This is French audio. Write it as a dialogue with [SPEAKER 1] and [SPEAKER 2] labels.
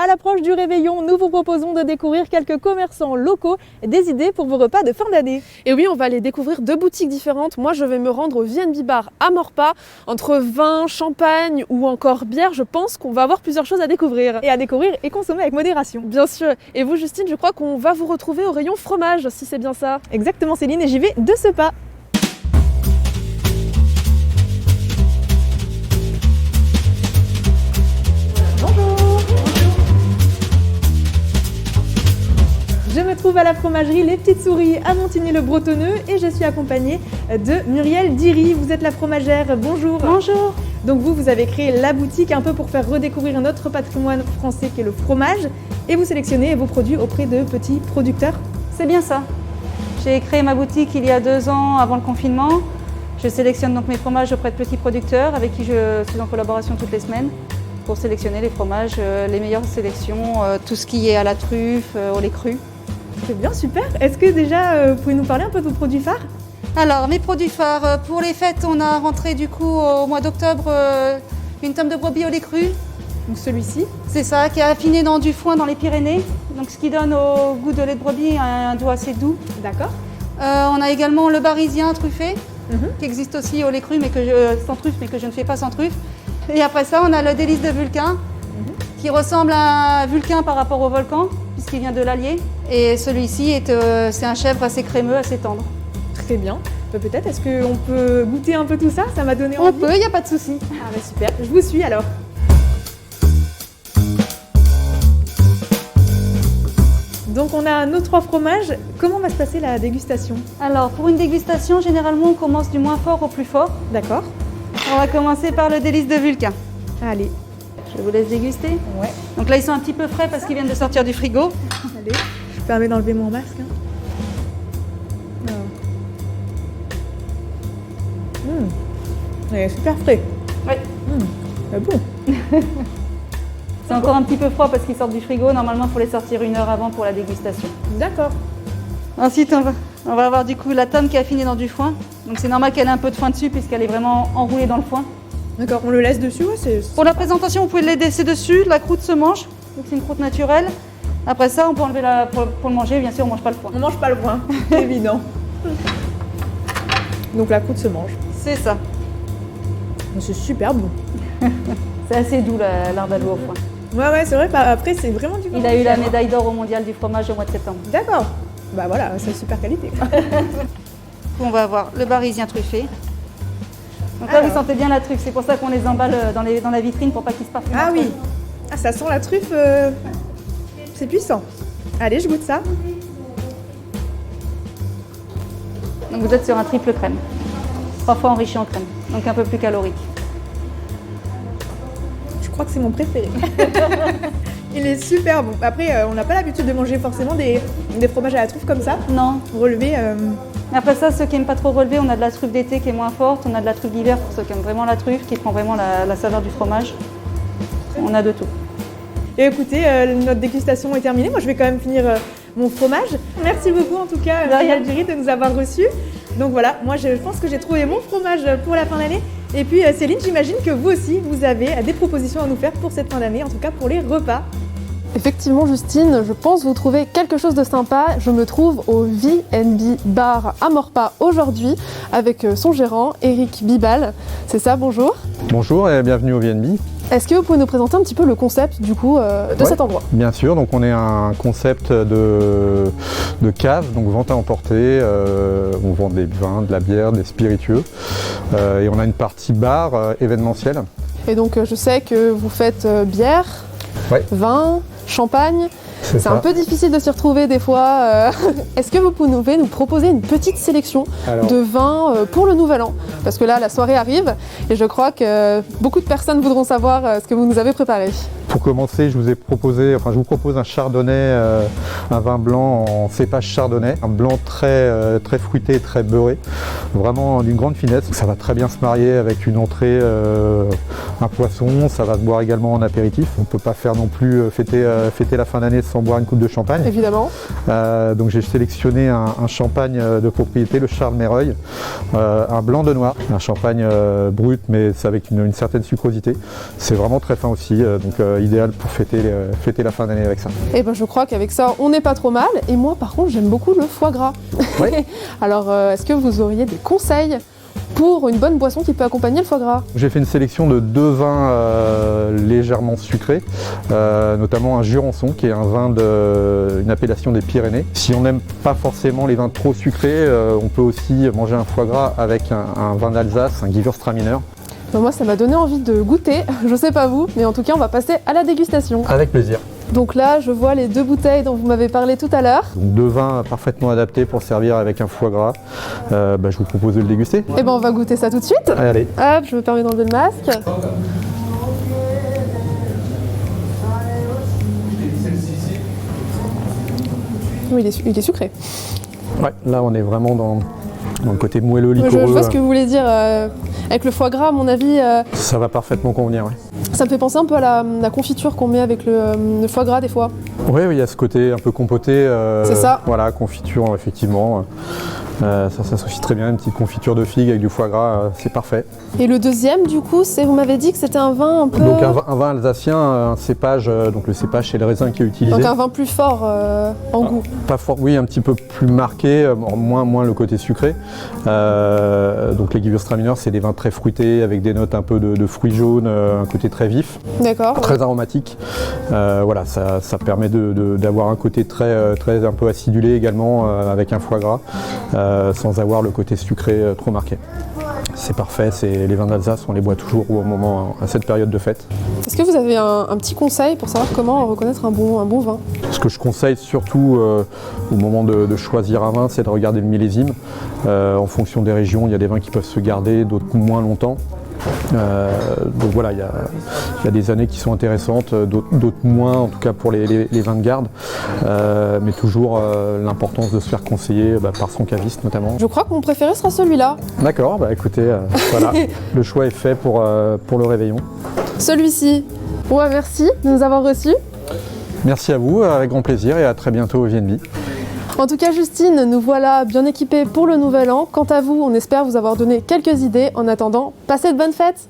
[SPEAKER 1] À l'approche du réveillon, nous vous proposons de découvrir quelques commerçants locaux, des idées pour vos repas de fin d'année.
[SPEAKER 2] Et oui, on va aller découvrir deux boutiques différentes. Moi, je vais me rendre au V&B Bar à Maurepas. Entre vin, champagne ou encore bière, je pense qu'on va avoir plusieurs choses à découvrir.
[SPEAKER 1] Et à découvrir et consommer avec modération.
[SPEAKER 2] Bien sûr. Et vous, Justine, je crois qu'on va vous retrouver au rayon fromage, si c'est bien ça.
[SPEAKER 1] Exactement, Céline, et j'y vais de ce pas. Je me trouve à la fromagerie Les Petites Souris à Montigny-le-Bretonneux et je suis accompagnée de Muriel Diry. Vous êtes la fromagère, bonjour.
[SPEAKER 3] Bonjour.
[SPEAKER 1] Donc vous avez créé la boutique un peu pour faire redécouvrir notre patrimoine français qui est le fromage et vous sélectionnez vos produits auprès de petits producteurs.
[SPEAKER 3] C'est bien ça. J'ai créé ma boutique il y a 2 ans avant le confinement. Je sélectionne donc mes fromages auprès de petits producteurs avec qui je suis en collaboration toutes les semaines pour sélectionner les fromages, les meilleures sélections, tout ce qui est à la truffe, au lait cru.
[SPEAKER 1] C'est bien, super. Est-ce que déjà, vous pouvez nous parler un peu de vos produits phares?
[SPEAKER 3] Alors, mes produits phares, pour les fêtes, on a rentré du coup au mois d'octobre une tome de brebis au lait cru.
[SPEAKER 1] Donc celui-ci.
[SPEAKER 3] C'est ça, qui est affiné dans du foin dans les Pyrénées, donc ce qui donne au goût de lait de brebis un goût assez doux.
[SPEAKER 1] D'accord.
[SPEAKER 3] On a également le barisien truffé, qui existe aussi au lait cru, mais sans truffe, mais que je ne fais pas sans truffe. Et après ça, on a le délice de Vulcain, qui ressemble à un Vulcain par rapport au volcan, puisqu'il vient de l'Allier. Et celui-ci, c'est un chèvre assez crémeux, assez tendre.
[SPEAKER 1] Très bien. Peut-être, est-ce qu'on peut goûter un peu tout ça? Ça m'a donné envie.
[SPEAKER 3] On peut, il n'y a pas de souci.
[SPEAKER 1] Ah bah super, je vous suis alors. Donc on a nos 3 fromages. Comment va se passer la dégustation?
[SPEAKER 3] Alors, pour une dégustation, généralement, on commence du moins fort au plus fort.
[SPEAKER 1] D'accord.
[SPEAKER 3] On va commencer par le délice de Vulcain.
[SPEAKER 1] Allez.
[SPEAKER 3] Je vous laisse déguster.
[SPEAKER 1] Ouais.
[SPEAKER 3] Donc là, ils sont un petit peu frais parce qu'ils viennent de sortir du frigo.
[SPEAKER 1] Allez. Je permets d'enlever mon masque. Il est super frais.
[SPEAKER 3] Oui.
[SPEAKER 1] Bon.
[SPEAKER 3] C'est encore un petit peu froid parce qu'ils sortent du frigo. Normalement, il faut les sortir 1 heure avant pour la dégustation.
[SPEAKER 1] D'accord.
[SPEAKER 3] Ensuite, on va avoir du coup la tome qui est affinée dans du foin. Donc c'est normal qu'elle ait un peu de foin dessus puisqu'elle est vraiment enroulée dans le foin.
[SPEAKER 1] D'accord, on le laisse dessus, ouais, c'est...
[SPEAKER 3] Pour la présentation, vous pouvez le laisser dessus. La croûte se mange. Donc c'est une croûte naturelle. Après ça, on peut enlever pour le manger. Bien sûr, on ne mange pas le foin.
[SPEAKER 1] On mange pas le foin, c'est évident. Donc la croûte se mange.
[SPEAKER 3] C'est ça.
[SPEAKER 1] C'est super bon.
[SPEAKER 3] C'est assez doux l'ardalou au foin.
[SPEAKER 1] Ouais, c'est vrai, après c'est vraiment du
[SPEAKER 3] Il a eu la médaille d'or au mondial du fromage au mois de septembre.
[SPEAKER 1] D'accord. Bah voilà, c'est super qualité.
[SPEAKER 3] On va avoir le barisien truffé. Donc là, vous sentez bien la truffe, c'est pour ça qu'on les emballe dans la vitrine pour pas qu'ils se parfument.
[SPEAKER 1] Ah oui, ça sent la truffe, c'est puissant. Allez, je goûte ça.
[SPEAKER 3] Donc vous êtes sur un triple crème, 3 fois enrichi en crème, donc un peu plus calorique.
[SPEAKER 1] Je crois que c'est mon préféré. Il est super bon. Après, on n'a pas l'habitude de manger forcément des fromages à la truffe comme ça.
[SPEAKER 3] Non.
[SPEAKER 1] Relevé.
[SPEAKER 3] Après ça, ceux qui n'aiment pas trop relever, on a de la truffe d'été qui est moins forte, on a de la truffe d'hiver pour ceux qui aiment vraiment la truffe, qui prend vraiment la saveur du fromage. On a de tout.
[SPEAKER 1] Et écoutez, notre dégustation est terminée. Moi, je vais quand même finir mon fromage. Merci beaucoup en tout cas, Muriel Diry, de nous avoir reçus. Donc voilà, moi je pense que j'ai trouvé mon fromage pour la fin d'année. Et puis Céline, j'imagine que vous aussi, vous avez des propositions à nous faire pour cette fin d'année, en tout cas pour les repas.
[SPEAKER 2] Effectivement, Justine, je pense vous trouver quelque chose de sympa. Je me trouve au V&B Bar à Maurepas aujourd'hui avec son gérant, Eric Bibal. C'est ça, bonjour.
[SPEAKER 4] Bonjour et bienvenue au V&B.
[SPEAKER 2] Est-ce que vous pouvez nous présenter un petit peu le concept du coup de cet endroit?
[SPEAKER 4] Bien sûr, donc on est un concept de cave, donc vente à emporter. On vend des vins, de la bière, des spiritueux. Et on a une partie bar événementielle.
[SPEAKER 2] Et donc je sais que vous faites bière, vin, champagne. C'est un peu difficile de s'y retrouver des fois. Est-ce que vous pouvez nous proposer une petite sélection de vins pour le Nouvel An? Parce que là, la soirée arrive et je crois que beaucoup de personnes voudront savoir ce que vous nous avez préparé.
[SPEAKER 4] Pour commencer, je vous propose un chardonnay, un vin blanc en cépage chardonnay, un blanc très fruité, très beurré, vraiment d'une grande finesse. Ça va très bien se marier avec une entrée, un poisson, ça va se boire également en apéritif. On ne peut pas faire non plus fêter la fin d'année sans boire une coupe de champagne.
[SPEAKER 2] Évidemment.
[SPEAKER 4] Donc j'ai sélectionné un champagne de propriété, le Charles Mereuil, un blanc de noir, un champagne brut mais c'est avec une certaine sucrosité. C'est vraiment très fin aussi, donc idéal pour fêter la fin d'année avec ça.
[SPEAKER 2] Et ben je crois qu'avec ça, on n'est pas trop mal. Et moi, par contre, j'aime beaucoup le foie gras.
[SPEAKER 4] Oui.
[SPEAKER 2] Alors, est-ce que vous auriez des conseils pour une bonne boisson qui peut accompagner le foie gras?
[SPEAKER 4] J'ai fait une sélection de 2 vins légèrement sucrés, notamment un Jurançon qui est un vin une appellation des Pyrénées. Si on n'aime pas forcément les vins trop sucrés, on peut aussi manger un foie gras avec un vin d'Alsace, un Gewürztraminer.
[SPEAKER 2] Moi, ça m'a donné envie de goûter. Je sais pas vous, mais en tout cas, on va passer à la dégustation.
[SPEAKER 4] Avec plaisir.
[SPEAKER 2] Donc là, je vois les 2 bouteilles dont vous m'avez parlé tout à l'heure.
[SPEAKER 4] 2 vins parfaitement adaptés pour servir avec un foie gras. Je vous propose de le déguster.
[SPEAKER 2] Et ben on va goûter ça tout de suite.
[SPEAKER 4] Allez.
[SPEAKER 2] Hop, je me permets d'enlever le masque. Oui, il est sucré.
[SPEAKER 4] Ouais, là on est vraiment dans le côté moelleux, liquoreux.
[SPEAKER 2] Je vois ce que vous voulez dire. Avec le foie gras, à mon avis...
[SPEAKER 4] Ça va parfaitement convenir, ouais.
[SPEAKER 2] Ça me fait penser un peu à la confiture qu'on met avec le foie gras des fois.
[SPEAKER 4] Oui, il y a ce côté un peu compoté.
[SPEAKER 2] C'est ça.
[SPEAKER 4] Voilà, confiture, effectivement. Ça s'associe très bien, une petite confiture de figues avec du foie gras, c'est parfait.
[SPEAKER 2] Et le deuxième, du coup, vous m'avez dit que c'était un vin un peu...
[SPEAKER 4] Donc un vin alsacien, un cépage, donc le cépage c'est le raisin qui est utilisé.
[SPEAKER 2] Donc un vin plus fort en goût.
[SPEAKER 4] Pas fort, oui, un petit peu plus marqué, moins le côté sucré. Donc les Gewürztraminer, c'est des vins très fruités avec des notes un peu de fruits jaunes, un côté très vif.
[SPEAKER 2] D'accord.
[SPEAKER 4] Très aromatique. Voilà, ça permet d'avoir un côté très un peu acidulé également avec un foie gras. Sans avoir le côté sucré trop marqué. C'est parfait, les vins d'Alsace, on les boit toujours à cette période de fête.
[SPEAKER 2] Est-ce que vous avez un petit conseil pour savoir comment reconnaître un bon vin?
[SPEAKER 4] Ce que je conseille surtout au moment de choisir un vin, c'est de regarder le millésime. En fonction des régions, il y a des vins qui peuvent se garder, d'autres moins longtemps. Donc voilà, il y a des années qui sont intéressantes, d'autres moins, en tout cas pour les vins de garde, mais toujours l'importance de se faire conseiller par son caviste notamment.
[SPEAKER 2] Je crois que mon préféré sera celui-là.
[SPEAKER 4] D'accord, écoutez, voilà, le choix est fait pour le réveillon.
[SPEAKER 2] Celui-ci. Ouais, merci de nous avoir reçus.
[SPEAKER 4] Merci à vous, avec grand plaisir et à très bientôt au VNB.
[SPEAKER 2] En tout cas, Justine, nous voilà bien équipés pour le nouvel an. Quant à vous, on espère vous avoir donné quelques idées. En attendant, passez de bonnes fêtes!